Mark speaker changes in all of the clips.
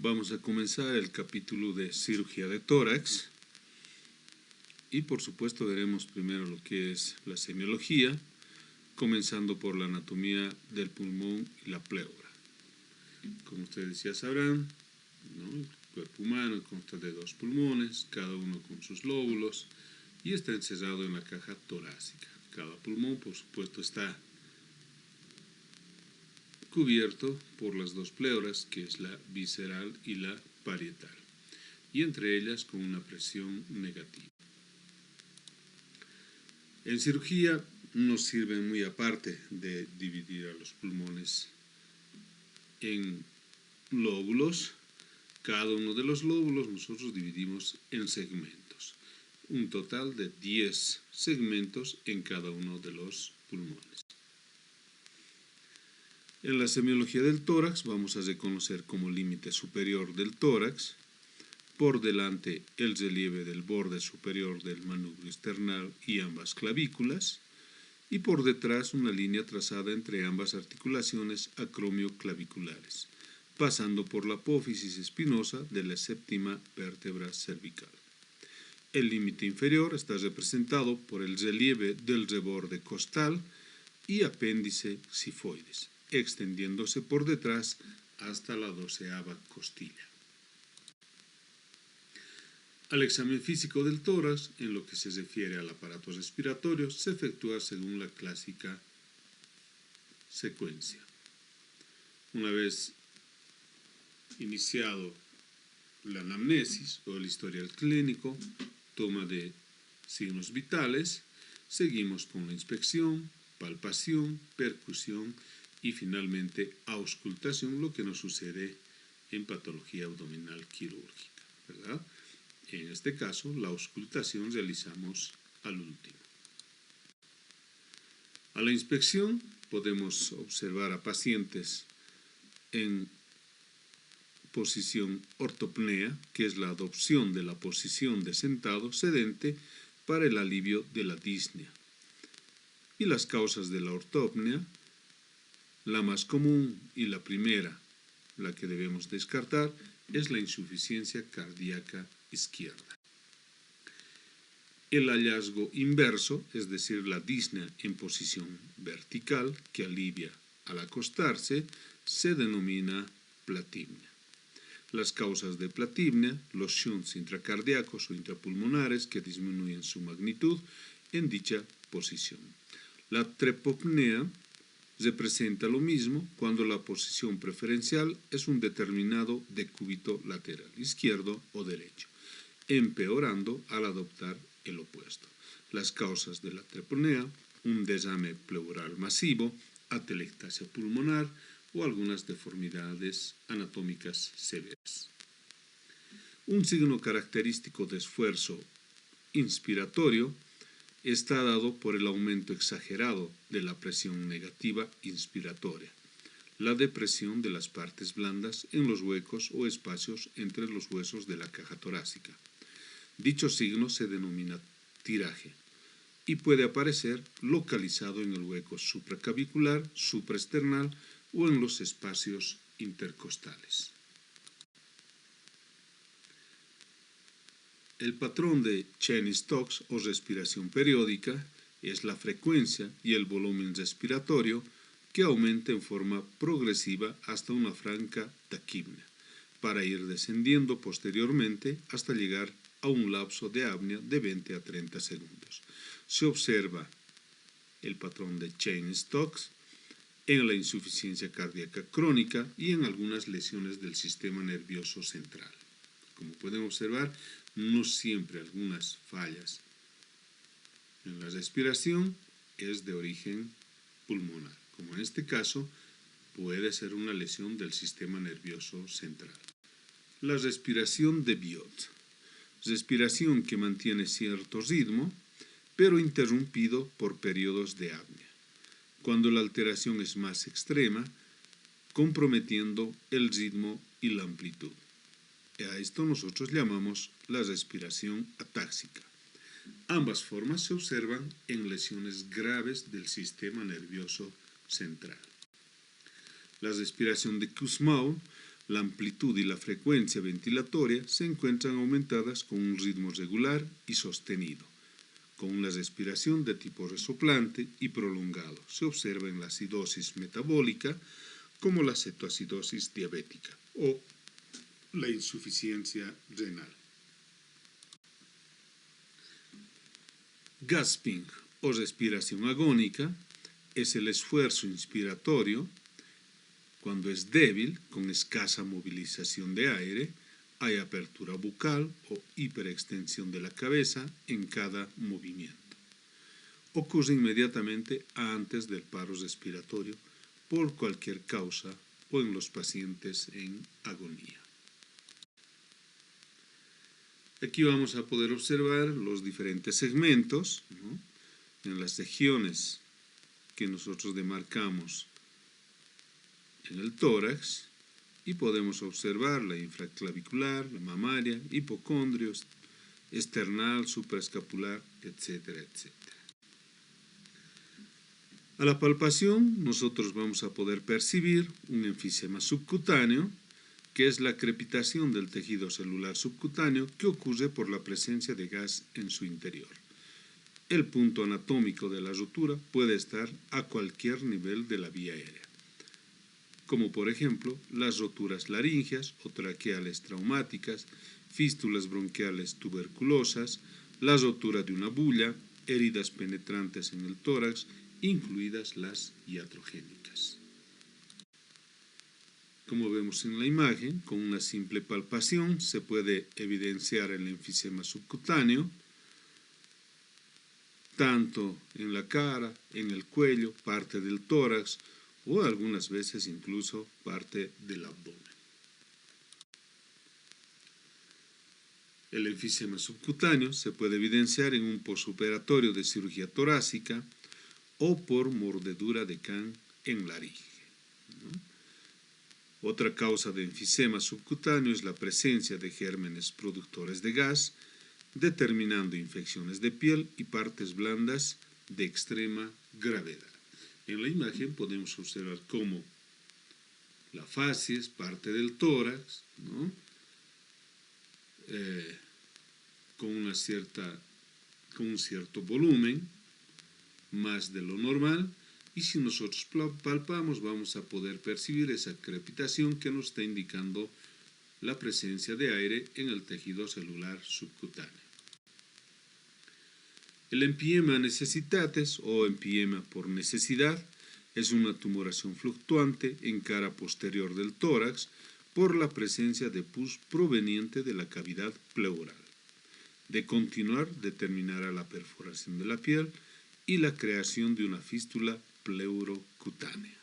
Speaker 1: Vamos a comenzar el capítulo de cirugía de tórax y por supuesto veremos primero lo que es la semiología, comenzando por la anatomía del pulmón y la pleura. Como ustedes ya sabrán, ¿no? El cuerpo humano consta de 2 pulmones, cada uno con sus lóbulos, y está encerrado en la caja torácica. Cada pulmón, por supuesto, está cubierto por las 2 pleuras, que es la visceral y la parietal, y entre ellas con una presión negativa. En cirugía nos sirve muy aparte de dividir a los pulmones en lóbulos. Cada uno de los lóbulos nosotros dividimos en segmentos, un total de 10 segmentos en cada uno de los pulmones. En la semiología del tórax vamos a reconocer como límite superior del tórax, por delante el relieve del borde superior del manubrio esternal y ambas clavículas, y por detrás una línea trazada entre ambas articulaciones acromioclaviculares, pasando por la apófisis espinosa de la séptima vértebra cervical. El límite inferior está representado por el relieve del reborde costal y apéndice sifoides, extendiéndose por detrás hasta la 12ª costilla. Al examen físico del tórax, en lo que se refiere al aparato respiratorio, se efectúa según la clásica secuencia. Una vez iniciado la anamnesis o el historial clínico, toma de signos vitales, seguimos con la inspección, palpación, percusión y finalmente auscultación, lo que nos sucede en patología abdominal quirúrgica, ¿verdad? En este caso, la auscultación realizamos al último. A la inspección podemos observar a pacientes en posición ortopnea, que es la adopción de la posición de sentado sedente para el alivio de la disnea. Y las causas de la ortopnea, la más común y la primera, la que debemos descartar, es la insuficiencia cardíaca izquierda. El hallazgo inverso, es decir, la disnea en posición vertical, que alivia al acostarse, se denomina platimnia. Las causas de platimnia, los shunts intracardíacos o intrapulmonares que disminuyen su magnitud en dicha posición. La trepopnea representa lo mismo cuando la posición preferencial es un determinado decúbito lateral, izquierdo o derecho, empeorando al adoptar el opuesto. Las causas de la trepopnea, un desame pleural masivo, atelectasia pulmonar o algunas deformidades anatómicas severas. Un signo característico de esfuerzo inspiratorio está dado por el aumento exagerado de la presión negativa inspiratoria, la depresión de las partes blandas en los huecos o espacios entre los huesos de la caja torácica. Dicho signo se denomina tiraje y puede aparecer localizado en el hueco supraclavicular, supraesternal o en los espacios intercostales. El patrón de Cheyne-Stokes o respiración periódica es la frecuencia y el volumen respiratorio que aumenta en forma progresiva hasta una franca taquipnea, para ir descendiendo posteriormente hasta llegar a un lapso de apnea de 20 a 30 segundos. Se observa el patrón de Cheyne-Stokes en la insuficiencia cardíaca crónica y en algunas lesiones del sistema nervioso central. Como pueden observar, no siempre algunas fallas en la respiración es de origen pulmonar, como en este caso puede ser una lesión del sistema nervioso central. La respiración de Biot, respiración que mantiene cierto ritmo, pero interrumpido por periodos de apnea, cuando la alteración es más extrema, comprometiendo el ritmo y la amplitud. A esto nosotros llamamos la respiración atáxica. Ambas formas se observan en lesiones graves del sistema nervioso central. La respiración de Kussmaul La amplitud y la frecuencia ventilatoria se encuentran aumentadas con un ritmo regular y sostenido, con una respiración de tipo resoplante y prolongado. Se observa en la acidosis metabólica como la cetoacidosis diabética o la insuficiencia renal. Gasping o respiración agónica es el esfuerzo inspiratorio cuando es débil, con escasa movilización de aire, hay apertura bucal o hiperextensión de la cabeza en cada movimiento. Ocurre inmediatamente antes del paro respiratorio por cualquier causa o en los pacientes en agonía. Aquí vamos a poder observar los diferentes segmentos, ¿no?, en las regiones que nosotros demarcamos en el tórax, y podemos observar la infraclavicular, la mamaria, hipocondrio, esternal, supraescapular, etcétera, etcétera. A la palpación nosotros vamos a poder percibir un enfisema subcutáneo, que es la crepitación del tejido celular subcutáneo que ocurre por la presencia de gas en su interior. El punto anatómico de la rotura puede estar a cualquier nivel de la vía aérea, como por ejemplo las roturas laringeas o traqueales traumáticas, fístulas bronquiales tuberculosas, la rotura de una bulla, heridas penetrantes en el tórax, incluidas las iatrogénicas. Como vemos en la imagen, con una simple palpación se puede evidenciar el enfisema subcutáneo, tanto en la cara, en el cuello, parte del tórax o algunas veces incluso parte del abdomen. El enfisema subcutáneo se puede evidenciar en un postoperatorio de cirugía torácica o por mordedura de can en laringe, ¿no? Otra causa de enfisema subcutáneo es la presencia de gérmenes productores de gas, determinando infecciones de piel y partes blandas de extrema gravedad. En la imagen podemos observar cómo la facies, parte del tórax, ¿no?, con un cierto volumen, más de lo normal, y si nosotros palpamos vamos a poder percibir esa crepitación que nos está indicando la presencia de aire en el tejido celular subcutáneo. El empiema necessitatis o empiema por necesidad es una tumoración fluctuante en cara posterior del tórax por la presencia de pus proveniente de la cavidad pleural. De continuar, determinará la perforación de la piel y la creación de una fístula pleurocutánea.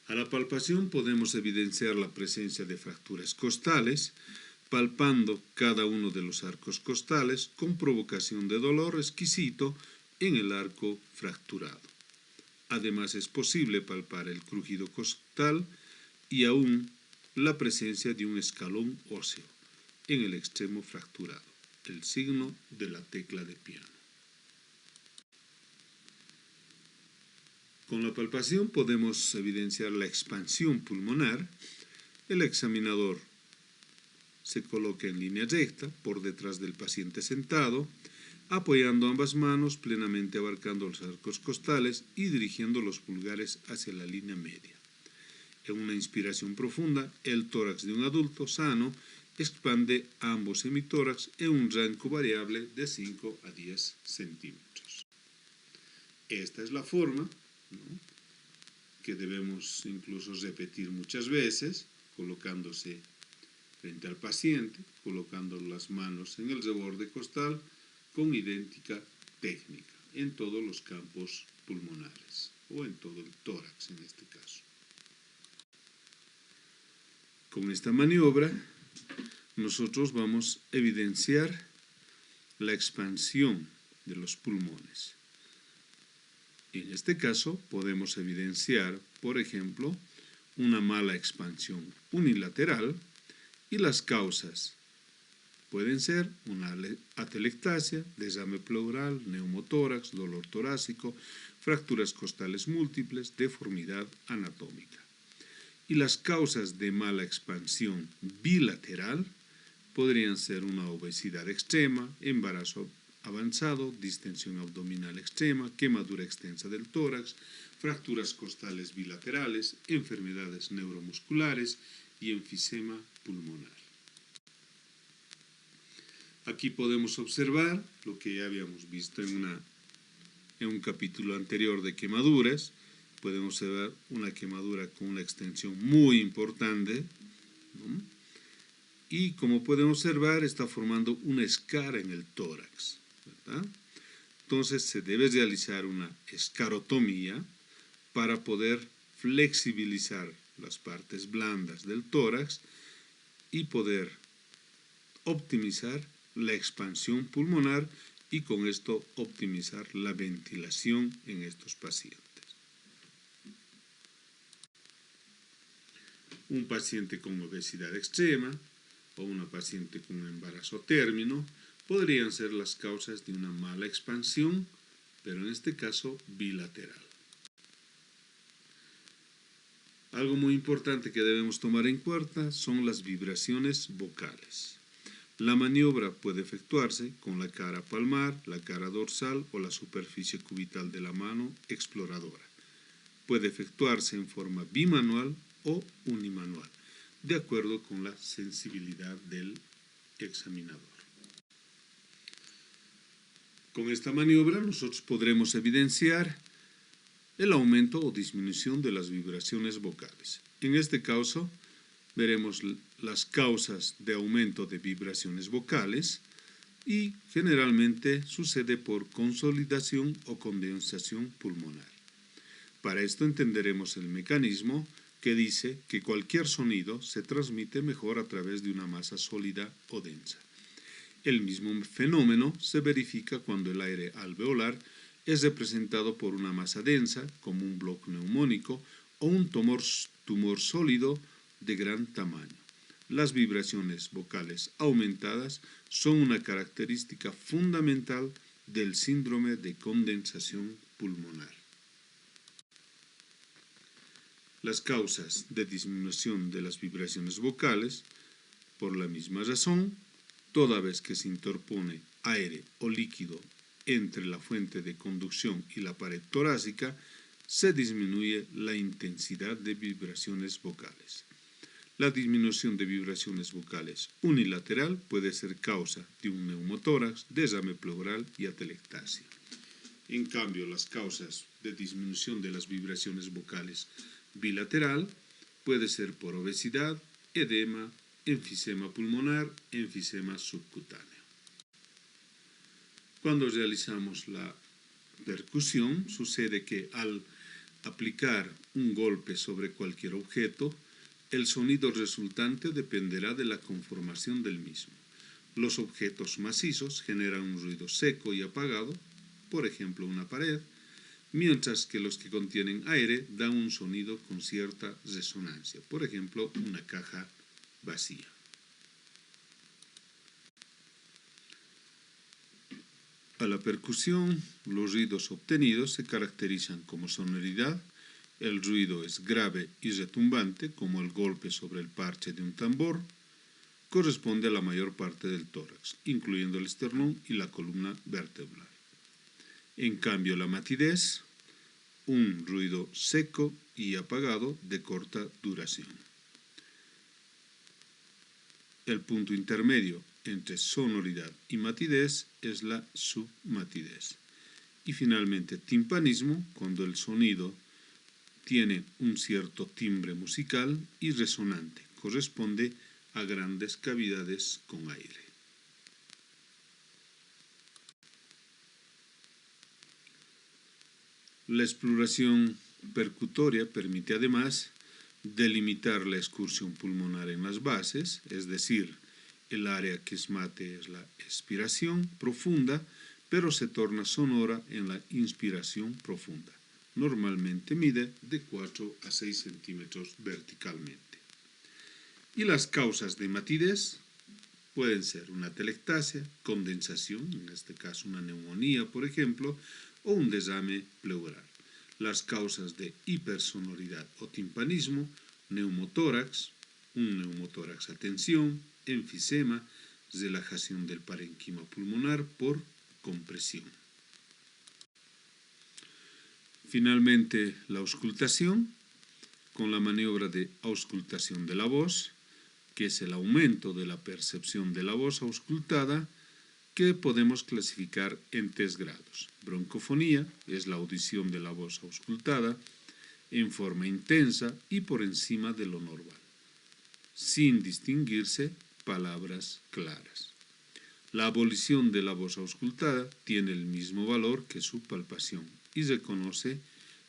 Speaker 1: A la palpación podemos evidenciar la presencia de fracturas costales, palpando cada uno de los arcos costales con provocación de dolor exquisito en el arco fracturado. Además es posible palpar el crujido costal y aún la presencia de un escalón óseo en el extremo fracturado, el signo de la tecla de piano. Con la palpación podemos evidenciar la expansión pulmonar. El examinador se coloca en línea recta por detrás del paciente sentado, apoyando ambas manos, plenamente abarcando los arcos costales y dirigiendo los pulgares hacia la línea media. En una inspiración profunda, el tórax de un adulto sano expande ambos hemitórax en un rango variable de 5 a 10 centímetros. Esta es la forma, ¿no?, que debemos incluso repetir muchas veces, colocándose frente al paciente, colocando las manos en el reborde costal con idéntica técnica en todos los campos pulmonares o en todo el tórax en este caso. Con esta maniobra nosotros vamos a evidenciar la expansión de los pulmones. En este caso podemos evidenciar, por ejemplo, una mala expansión unilateral y las causas pueden ser una atelectasia, desame pleural, neumotórax, dolor torácico, fracturas costales múltiples, deformidad anatómica. Y las causas de mala expansión bilateral podrían ser una obesidad extrema, embarazo avanzado, distensión abdominal extrema, quemadura extensa del tórax, fracturas costales bilaterales, enfermedades neuromusculares y enfisema pulmonar. Aquí podemos observar lo que ya habíamos visto en un capítulo anterior de quemaduras. Podemos observar una quemadura con una extensión muy importante, ¿no? Y como pueden observar, está formando una escara en el tórax, ¿verdad? Entonces se debe realizar una escarotomía para poder flexibilizar las partes blandas del tórax y poder optimizar la expansión pulmonar y con esto optimizar la ventilación en estos pacientes. Un paciente con obesidad extrema o una paciente con embarazo término podrían ser las causas de una mala expansión, pero en este caso bilateral. Algo muy importante que debemos tomar en cuenta son las vibraciones vocales. La maniobra puede efectuarse con la cara palmar, la cara dorsal o la superficie cubital de la mano exploradora. Puede efectuarse en forma bimanual o unimanual, de acuerdo con la sensibilidad del examinador. Con esta maniobra nosotros podremos evidenciar el aumento o disminución de las vibraciones vocales. En este caso, veremos las causas de aumento de vibraciones vocales y generalmente sucede por consolidación o condensación pulmonar. Para esto entenderemos el mecanismo que dice que cualquier sonido se transmite mejor a través de una masa sólida o densa. El mismo fenómeno se verifica cuando el aire alveolar es representado por una masa densa, como un bloque neumónico, o un tumor sólido de gran tamaño. Las vibraciones vocales aumentadas son una característica fundamental del síndrome de condensación pulmonar. Las causas de disminución de las vibraciones vocales, por la misma razón, toda vez que se interpone aire o líquido entre la fuente de conducción y la pared torácica, se disminuye la intensidad de vibraciones vocales. La disminución de vibraciones vocales unilateral puede ser causa de un neumotórax, desame pleural y atelectasia. En cambio, las causas de disminución de las vibraciones vocales bilateral puede ser por obesidad, edema, enfisema pulmonar, enfisema subcutáneo. Cuando realizamos la percusión, sucede que al aplicar un golpe sobre cualquier objeto, el sonido resultante dependerá de la conformación del mismo. Los objetos macizos generan un ruido seco y apagado, por ejemplo una pared, mientras que los que contienen aire dan un sonido con cierta resonancia, por ejemplo una caja vacía. A la percusión, los ruidos obtenidos se caracterizan como sonoridad. El ruido es grave y retumbante, como el golpe sobre el parche de un tambor. Corresponde a la mayor parte del tórax, incluyendo el esternón y la columna vertebral. En cambio, la matidez, un ruido seco y apagado de corta duración. El punto intermedio entre sonoridad y matidez es la submatidez. Y finalmente, timpanismo, cuando el sonido tiene un cierto timbre musical y resonante, corresponde a grandes cavidades con aire. La exploración percutoria permite además delimitar la excursión pulmonar en las bases, es decir, el área que es mate es la expiración profunda, pero se torna sonora en la inspiración profunda. Normalmente mide de 4 a 6 centímetros verticalmente. Y las causas de matidez pueden ser una atelectasia, condensación, en este caso una neumonía, por ejemplo, o un desame pleural. Las causas de hipersonoridad o timpanismo, neumotórax, un neumotórax a tensión, enfisema, relajación del parénquima pulmonar por compresión. Finalmente, la auscultación, con la maniobra de auscultación de la voz, que es el aumento de la percepción de la voz auscultada, que podemos clasificar en 3 grados. Broncofonía es la audición de la voz auscultada en forma intensa y por encima de lo normal, sin distinguirse palabras claras. La abolición de la voz auscultada tiene el mismo valor que su palpación y reconoce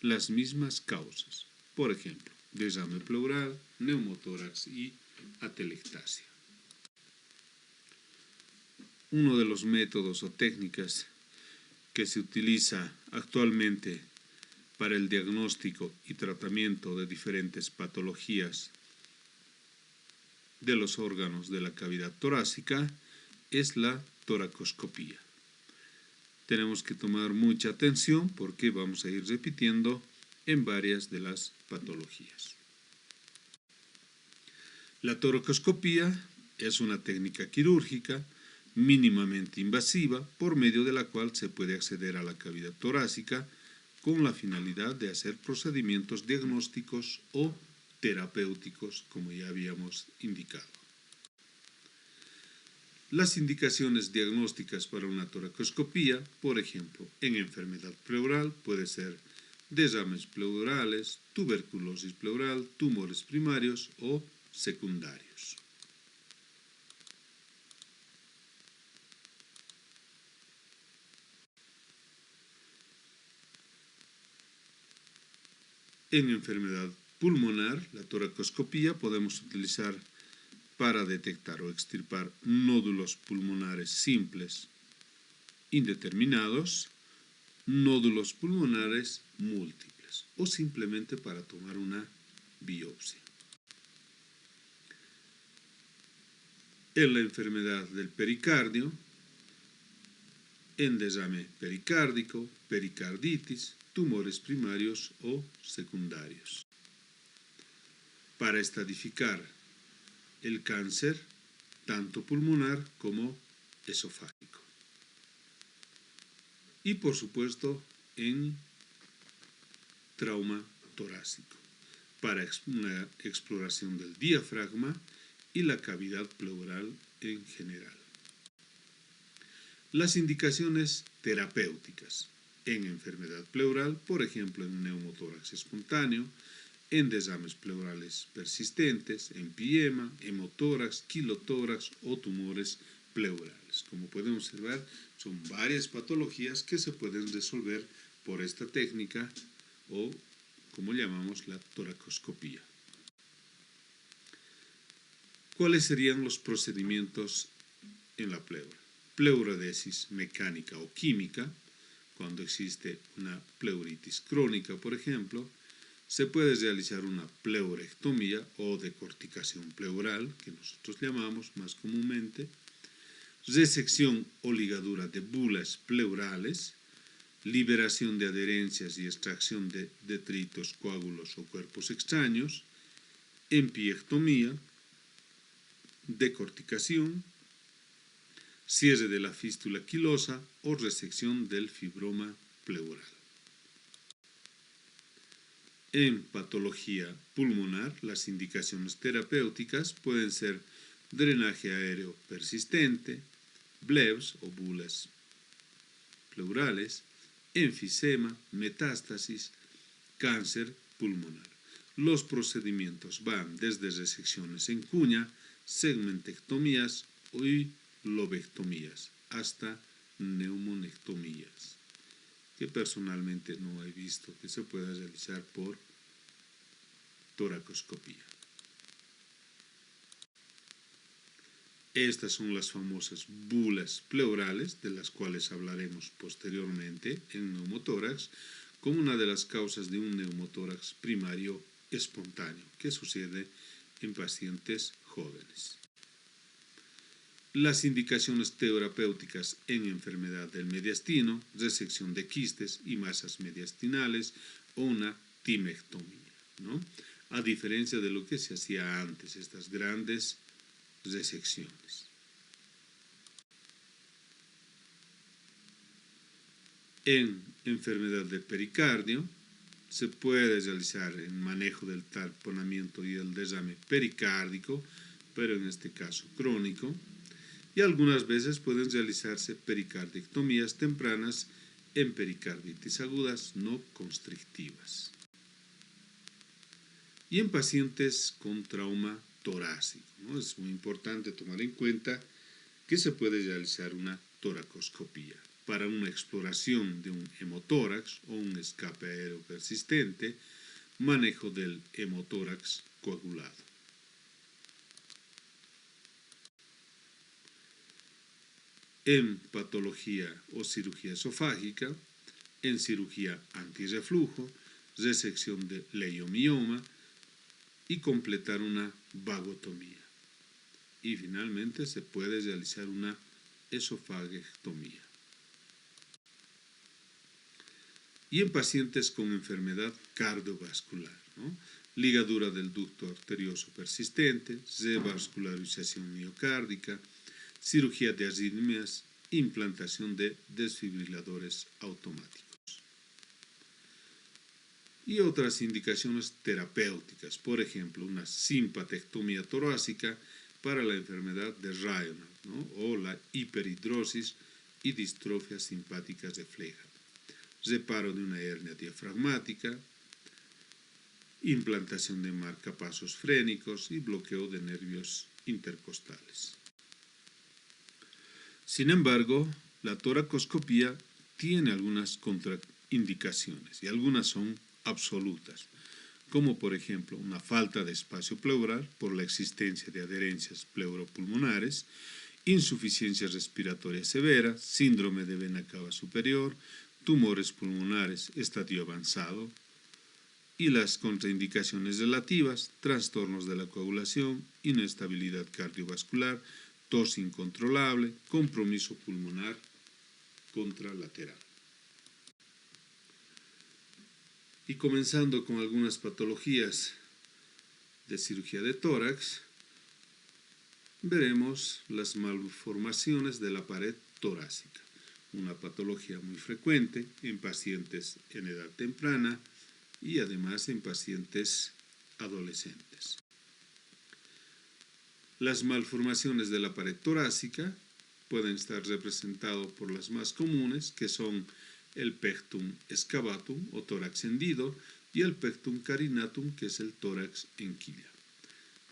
Speaker 1: las mismas causas, por ejemplo, desame pleural, neumotórax y atelectasia. Uno de los métodos o técnicas que se utiliza actualmente para el diagnóstico y tratamiento de diferentes patologías de los órganos de la cavidad torácica es la toracoscopía. Tenemos que tomar mucha atención porque vamos a ir repitiendo en varias de las patologías. La toracoscopía es una técnica quirúrgica mínimamente invasiva por medio de la cual se puede acceder a la cavidad torácica con la finalidad de hacer procedimientos diagnósticos o terapéuticos, como ya habíamos indicado. Las indicaciones diagnósticas para una toracoscopía, por ejemplo, en enfermedad pleural puede ser desames pleurales, tuberculosis pleural, tumores primarios o secundarios. En enfermedad pulmonar, la toracoscopía podemos utilizar para detectar o extirpar nódulos pulmonares simples indeterminados, nódulos pulmonares múltiples o simplemente para tomar una biopsia. En la enfermedad del pericardio, en desame pericárdico, pericarditis, tumores primarios o secundarios. Para estadificar el cáncer, tanto pulmonar como esofágico. Y por supuesto en trauma torácico, para una exploración del diafragma y la cavidad pleural en general. Las indicaciones terapéuticas en enfermedad pleural, por ejemplo en neumotórax espontáneo, en desames pleurales persistentes, empiema, hemotórax, quilotórax o tumores pleurales. Como pueden observar, son varias patologías que se pueden resolver por esta técnica o como llamamos la toracoscopía. ¿Cuáles serían los procedimientos en la pleura? Pleurodesis mecánica o química, cuando existe una pleuritis crónica, por ejemplo, se puede realizar una pleurectomía o decorticación pleural, que nosotros llamamos más comúnmente, resección o ligadura de bulas pleurales, liberación de adherencias y extracción de detritos, coágulos o cuerpos extraños, empiectomía, decorticación, cierre de la fístula quilosa o resección del fibroma pleural. En patología pulmonar, las indicaciones terapéuticas pueden ser drenaje aéreo persistente, blebs o bulas pleurales, enfisema, metástasis, cáncer pulmonar. Los procedimientos van desde resecciones en cuña, segmentectomías y lobectomías hasta neumonectomías, que personalmente no he visto que se pueda realizar por toracoscopía. Estas son las famosas bulas pleurales, de las cuales hablaremos posteriormente en neumotórax, como una de las causas de un neumotórax primario espontáneo, que sucede en pacientes jóvenes. Las indicaciones terapéuticas en enfermedad del mediastino, resección de quistes y masas mediastinales o una timectomía, ¿no? A diferencia de lo que se hacía antes, estas grandes resecciones. En enfermedad del pericardio se puede realizar el manejo del taponamiento y el derrame pericárdico, pero en este caso crónico, y algunas veces pueden realizarse pericardectomías tempranas en pericarditis agudas no constrictivas. Y en pacientes con trauma torácico, ¿no? Es muy importante tomar en cuenta que se puede realizar una toracoscopía para una exploración de un hemotórax o un escape aéreo persistente, manejo del hemotórax coagulado. En patología o cirugía esofágica, en cirugía antirreflujo, resección de leiomioma y completar una vagotomía. Y finalmente se puede realizar una esofagectomía. Y en pacientes con enfermedad cardiovascular, ¿no? Ligadura del ducto arterioso persistente, revascularización miocárdica, cirugía de arritmias, implantación de desfibriladores automáticos. Y otras indicaciones terapéuticas, por ejemplo, una simpatectomía torácica para la enfermedad de Raynaud, ¿no? O la hiperhidrosis y distrofia simpática refleja, reparo de una hernia diafragmática, implantación de marcapasos frénicos y bloqueo de nervios intercostales. Sin embargo, la toracoscopía tiene algunas contraindicaciones y algunas son absolutas, como por ejemplo una falta de espacio pleural por la existencia de adherencias pleuropulmonares, insuficiencia respiratoria severa, síndrome de vena cava superior, tumores pulmonares estadio avanzado, y las contraindicaciones relativas, trastornos de la coagulación, inestabilidad cardiovascular, tos incontrolable, compromiso pulmonar contralateral. Y comenzando con algunas patologías de cirugía de tórax, veremos las malformaciones de la pared torácica, una patología muy frecuente en pacientes en edad temprana y además en pacientes adolescentes. Las malformaciones de la pared torácica pueden estar representadas por las más comunes, que son el pectum excavatum o tórax hendido y el pectum carinatum, que es el tórax en quilla.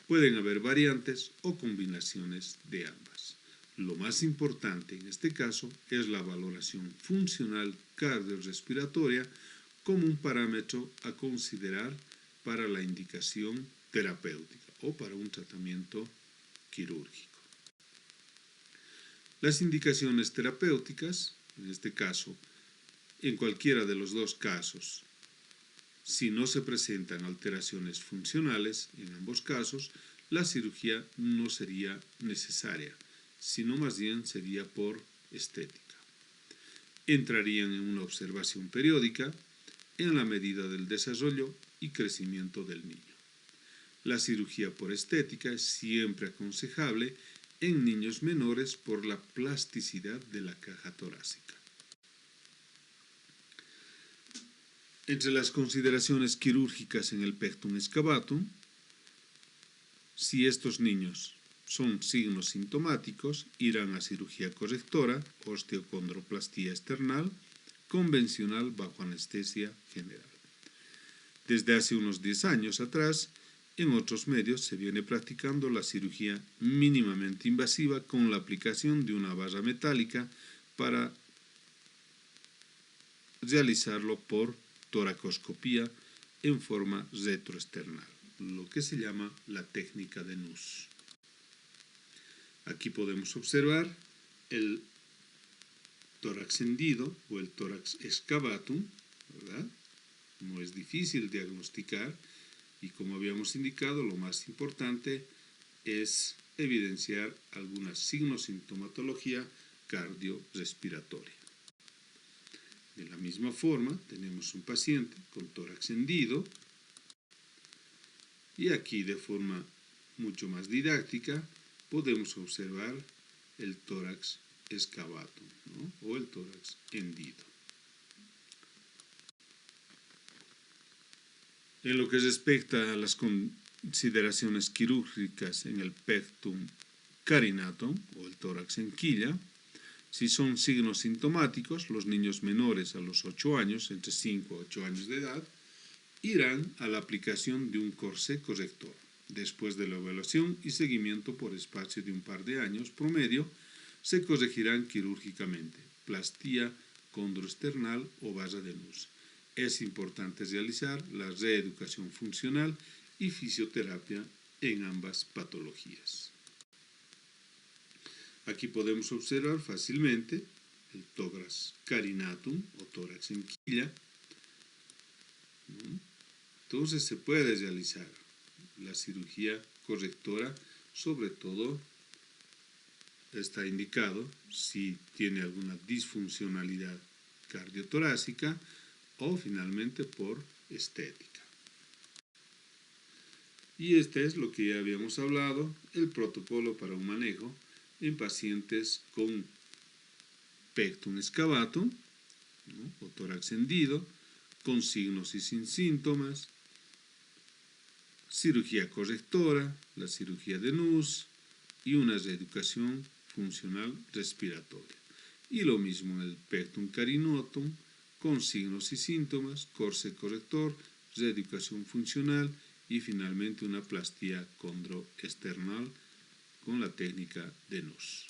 Speaker 1: Pueden haber variantes o combinaciones de ambas. Lo más importante en este caso es la valoración funcional cardiorrespiratoria como un parámetro a considerar para la indicación terapéutica o para un tratamiento quirúrgico. Las indicaciones terapéuticas, en este caso, en cualquiera de los dos casos, si no se presentan alteraciones funcionales, en ambos casos, la cirugía no sería necesaria, sino más bien sería por estética. Entrarían en una observación periódica en la medida del desarrollo y crecimiento del niño. La cirugía por estética es siempre aconsejable en niños menores por la plasticidad de la caja torácica. Entre las consideraciones quirúrgicas en el pectum excavatum, si estos niños son signos sintomáticos, irán a cirugía correctora, osteocondroplastía external, convencional bajo anestesia general. Desde hace unos 10 años atrás, en otros medios se viene practicando la cirugía mínimamente invasiva con la aplicación de una barra metálica para realizarlo por toracoscopía en forma retroesternal, lo que se llama la técnica de Nuss. Aquí podemos observar el tórax hendido o el tórax excavatum, ¿verdad? No es difícil diagnosticar y como habíamos indicado, lo más importante es evidenciar alguna signosintomatología cardiorrespiratoria. De la misma forma, tenemos un paciente con tórax hendido y aquí de forma mucho más didáctica podemos observar el tórax excavato, ¿no? O el tórax hendido. En lo que respecta a las consideraciones quirúrgicas en el pectum carinatum o el tórax en quilla, si son signos sintomáticos, los niños menores a los 8 años, entre 5 a 8 años de edad, irán a la aplicación de un corsé corrector. Después de la evaluación y seguimiento por espacio de un par de años promedio, se corregirán quirúrgicamente plastía condroesternal o barra de Nuss. Es importante realizar la reeducación funcional y fisioterapia en ambas patologías. Aquí podemos observar fácilmente el tórax carinatum o tórax en quilla. Entonces se puede realizar la cirugía correctora, sobre todo está indicado si tiene alguna disfuncionalidad cardiotorácica o finalmente por estética. Y este es lo que ya habíamos hablado, el protocolo para un manejo en pacientes con pectum excavatum, ¿no? O tórax hendido, con signos y sin síntomas, cirugía correctora, la cirugía de Nuss y una reeducación funcional respiratoria. Y lo mismo en el pectum carinatum, con signos y síntomas, corsé corrector, reeducación funcional y finalmente una plastía condroesternal con la técnica de Nuss.